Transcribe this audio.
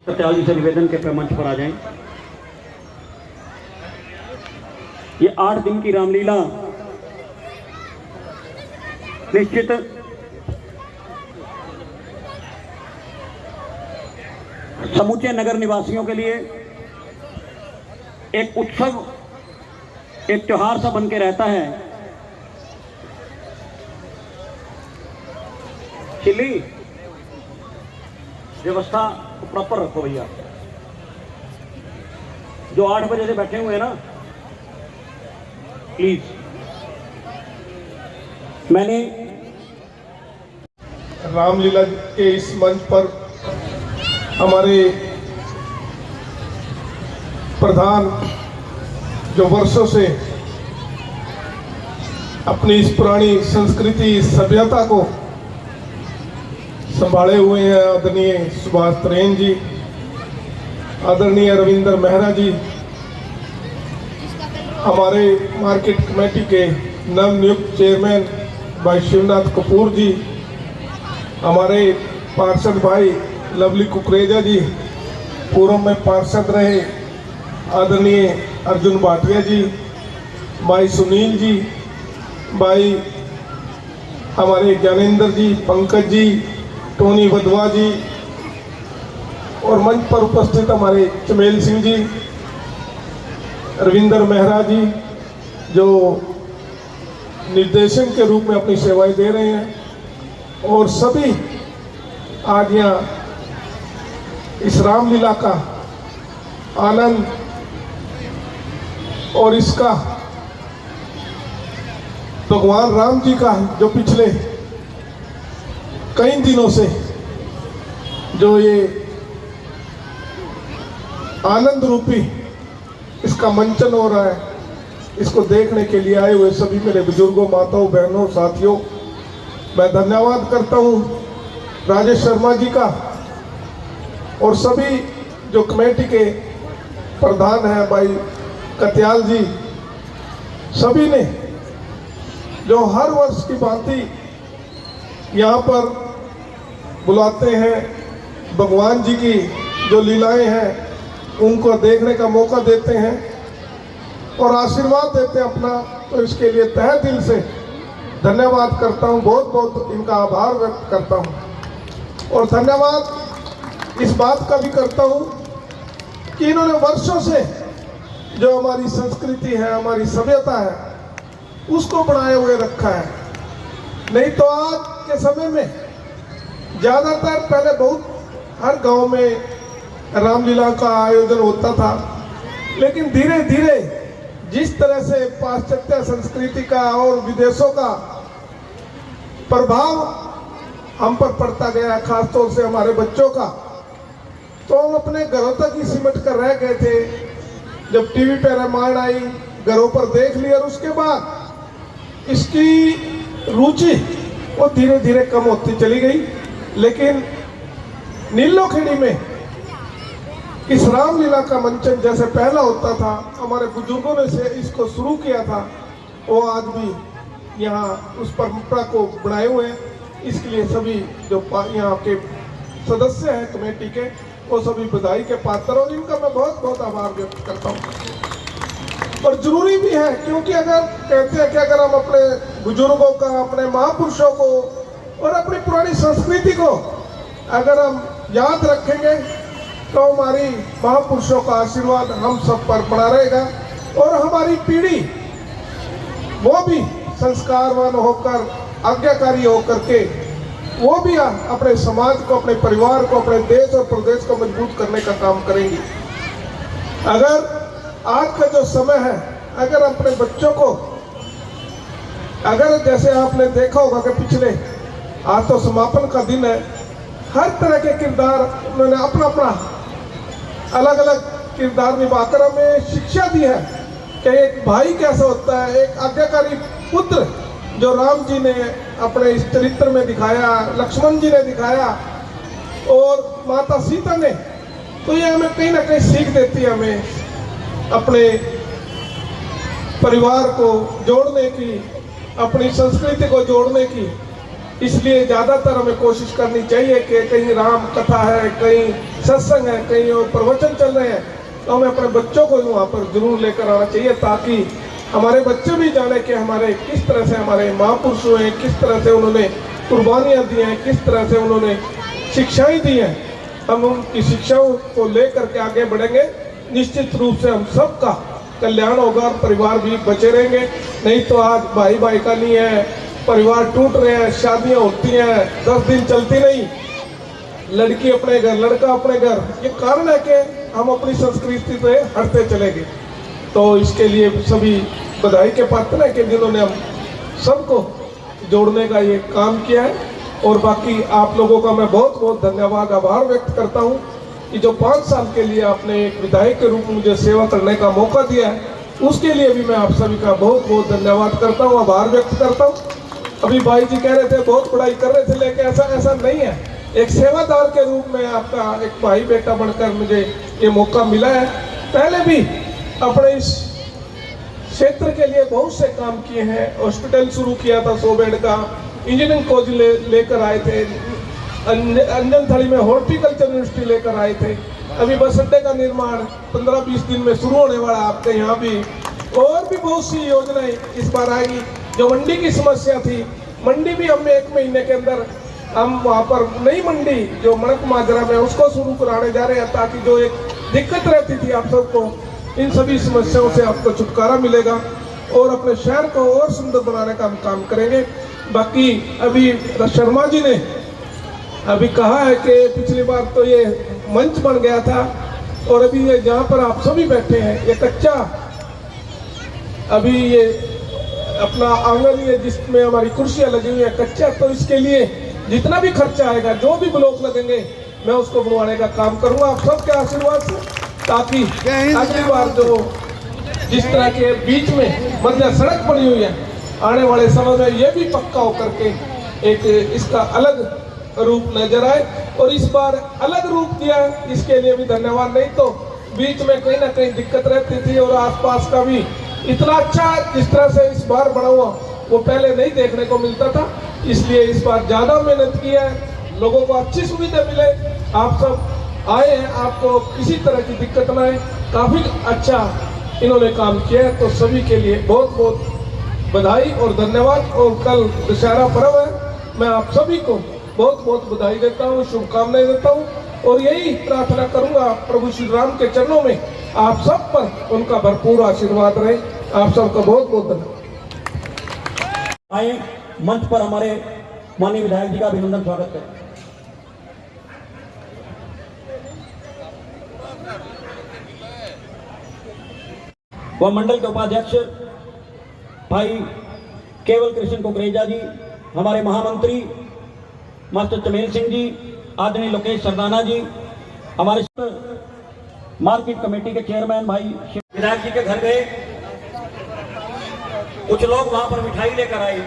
सत्याल जी से निवेदन के मंच पर आ जाएं। ये 8 दिन की रामलीला निश्चित समूचे नगर निवासियों के लिए एक उत्सव, एक त्योहार सा बन के रहता है। चिल्ली व्यवस्था प्रॉपर रखो भैया। जो 8 बजे से बैठे हुए हैं ना, प्लीज। मैंने रामलीला के इस मंच पर हमारे प्रधान जो वर्षों से अपनी इस पुरानी संस्कृति सभ्यता को संभाले हुए हैं, आदरणीय सुभाष तरेन जी, आदरणीय रविंदर मेहरा जी, हमारे मार्केट कमेटी के नवनियुक्त चेयरमैन भाई शिवनाथ कपूर जी, हमारे पार्षद भाई लवली कुकरेजा जी, पूर्व में पार्षद रहे आदरणीय अर्जुन भाटिया जी, भाई सुनील जी, भाई हमारे ज्ञानेंद्र जी, पंकज जी, टोनी वधवा जी, और मंच पर उपस्थित हमारे चमेल सिंह जी, रविंदर मेहरा जी, जो निर्देशन के रूप में अपनी सेवाएं दे रहे हैं, और सभी आज यहाँ इस रामलीला का आनंद और इसका भगवान राम जी का जो पिछले कई दिनों से जो ये आनंद रूपी इसका मंचन हो रहा है, इसको देखने के लिए आए हुए सभी मेरे बुजुर्गों, माताओं, बहनों, साथियों, मैं धन्यवाद करता हूँ राजेश शर्मा जी का, और सभी जो कमेटी के प्रधान हैं भाई कत्याल जी, सभी ने जो हर वर्ष की भांति यहाँ पर बुलाते हैं, भगवान जी की जो लीलाएं हैं उनको देखने का मौका देते हैं और आशीर्वाद देते हैं अपना, तो इसके लिए तहे दिल से धन्यवाद करता हूँ, बहुत बहुत इनका आभार व्यक्त करता हूँ। और धन्यवाद इस बात का भी करता हूँ कि इन्होंने वर्षों से जो हमारी संस्कृति है, हमारी सभ्यता है, उसको बनाए हुए रखा है। नहीं तो आज के समय में ज़्यादातर पहले बहुत हर गांव में रामलीला का आयोजन होता था, लेकिन धीरे धीरे जिस तरह से पाश्चात्य संस्कृति का और विदेशों का प्रभाव हम पर पड़ता गया, खासतौर से हमारे बच्चों का, तो हम अपने घरों तक ही सिमट कर रह गए थे। जब टीवी पर रामायण आई, घरों पर देख लिया, और उसके बाद इसकी रुचि वो धीरे धीरे कम होती चली गई। लेकिन नीलोखेड़ी में इस रामलीला का मंचन जैसे पहला होता था, हमारे बुजुर्गों ने से इसको शुरू किया था, वो आज भी यहाँ उस परंपरा को बनाए हुए हैं। इसके लिए सभी जो यहाँ के सदस्य हैं कमेटी के, वो सभी बधाई के पात्र, और इनका मैं बहुत बहुत आभार व्यक्त करता हूँ। और जरूरी भी है, क्योंकि अगर कहते हैं कि अगर हम अपने बुजुर्गों का, अपने महापुरुषों को और अपनी पुरानी संस्कृति को अगर हम याद रखेंगे, तो हमारी महापुरुषों का आशीर्वाद हम सब पर बना रहेगा, और हमारी पीढ़ी वो भी संस्कारवान होकर, आज्ञाकारी होकर के, वो भी अपने समाज को, अपने परिवार को, अपने देश और प्रदेश को मजबूत करने का काम करेंगी। अगर आज का जो समय है, अगर अपने बच्चों को, अगर जैसे आपने देखा होगा कि पिछले, आज तो समापन का दिन है, हर तरह के किरदार उन्होंने अपना अपना अलग अलग किरदार निभाकर हमें शिक्षा दी है कि एक भाई कैसा होता है, एक आज्ञाकारी पुत्र जो राम जी ने अपने इस चरित्र में दिखाया, लक्ष्मण जी ने दिखाया, और माता सीता ने, तो ये हमें कहीं ना कहीं सीख देती है, हमें अपने परिवार को जोड़ने की, अपनी संस्कृति को जोड़ने की। इसलिए ज़्यादातर हमें कोशिश करनी चाहिए कि कहीं राम कथा है, कहीं सत्संग है, कहीं और प्रवचन चल रहे हैं, तो हमें अपने बच्चों को वहाँ पर जरूर लेकर आना चाहिए, ताकि हमारे बच्चे भी जाने कि हमारे किस तरह से हमारे महापुरुष हुए, किस तरह से उन्होंने कुर्बानियाँ दी हैं, किस तरह से उन्होंने शिक्षाएं दी हैं। हम उनकी शिक्षाओं को लेकर के आगे बढ़ेंगे, निश्चित रूप से हम सबका कल्याण होगा, परिवार भी बचे रहेंगे। नहीं तो आज भाई भाई का नहीं है, परिवार टूट रहे हैं, शादियां होती हैं 10 दिन चलती नहीं, लड़की अपने घर लड़का अपने घर। ये कारण है कि हम अपनी संस्कृति पे हटते चले गए। तो इसके लिए सभी बधाई के पात्र हैं कि जिन्होंने हम सबको जोड़ने का ये काम किया है। और बाकी आप लोगों का मैं बहुत बहुत धन्यवाद आभार व्यक्त करता हूँ कि जो 5 साल के लिए आपने एक विधायक के रूप में मुझे सेवा करने का मौका दिया है, उसके लिए भी मैं आप सभी का बहुत बहुत धन्यवाद करता हूँ, आभार व्यक्त करता हूँ। अभी भाई जी कह रहे थे बहुत पढ़ाई कर रहे थे, लेकिन ऐसा नहीं है। एक सेवादार के रूप में आपका एक भाई बेटा बनकर मुझे ये मौका मिला है। पहले भी अपने इस क्षेत्र के लिए बहुत से काम किए हैं। हॉस्पिटल शुरू किया था 100 बेड का, इंजीनियरिंग कॉलेज लेकर आए थे, अंजन थड़ी में हॉर्टिकल्चर यूनिवर्सिटी लेकर आए थे। अभी बस अड्डे का निर्माण 15-20 दिन में शुरू होने वाला है आपके यहाँ भी। और भी बहुत सी योजनाएं इस बार आएगी। जो मंडी की समस्या थी, मंडी भी हम 1 महीने के अंदर हम वहाँ पर नई मंडी जो मणक माजरा में उसको शुरू कराने जा रहे हैं, ताकि जो एक दिक्कत रहती थी आप सबको, इन सभी समस्याओं से आपको छुटकारा मिलेगा और अपने शहर को और सुंदर बनाने का हम काम करेंगे। बाकी अभी शर्मा जी ने अभी कहा है कि पिछली बार तो ये मंच बन गया था और अभी ये जहाँ पर आप सभी बैठे हैं ये कच्चा, अभी ये अपना आंगन ये जिसमें हमारी कुर्सियाँ लगी हुई है कच्चा, तो इसके लिए जितना भी खर्चा आएगा, जो भी ब्लॉक लगेंगे, मैं उसको बनवाने का काम करूँगा आप सबके आशीर्वाद से, ताकि अगली बार जो जिस तरह के बीच में मध्य सड़क बनी हुई है, आने वाले समय में ये भी पक्का होकर के एक इसका अलग रूप नजर आए। और इस बार अलग रूप दिया है, इसके लिए भी धन्यवाद। नहीं तो बीच में कहीं ना कहीं दिक्कत रहती थी और आसपास का भी इतना अच्छा जिस तरह से इस बार बना हुआ वो पहले नहीं देखने को मिलता था। इसलिए इस बार ज़्यादा मेहनत की है, लोगों को अच्छी सुविधा मिले। आप सब आए हैं, आपको किसी तरह की दिक्कत ना आए, काफ़ी अच्छा इन्होंने काम किया है। तो सभी के लिए बहुत बहुत बधाई और धन्यवाद। और कल दशहरा पर्व है, मैं आप सभी को बहुत बहुत बधाई देता हूँ, शुभकामनाएं देता हूँ और यही प्रार्थना करूँगा प्रभु श्री राम के चरणों में आप सब पर उनका भरपूर आशीर्वाद रहे। आप सबका बहुत बहुत धन्यवाद। आए मंच पर हमारे माननीय विधायक जी का अभिनंदन स्वागत करें। वह मंडल के उपाध्यक्ष भाई केवल कृष्ण कुकरेजा जी, हमारे महामंत्री मास्टर चमेल सिंह जी, आदरणीय लोकेश सरदाना जी, हमारे मार्केट कमेटी के चेयरमैन भाई विधायक जी के घर गए, कुछ लोग वहां पर मिठाई लेकर आए।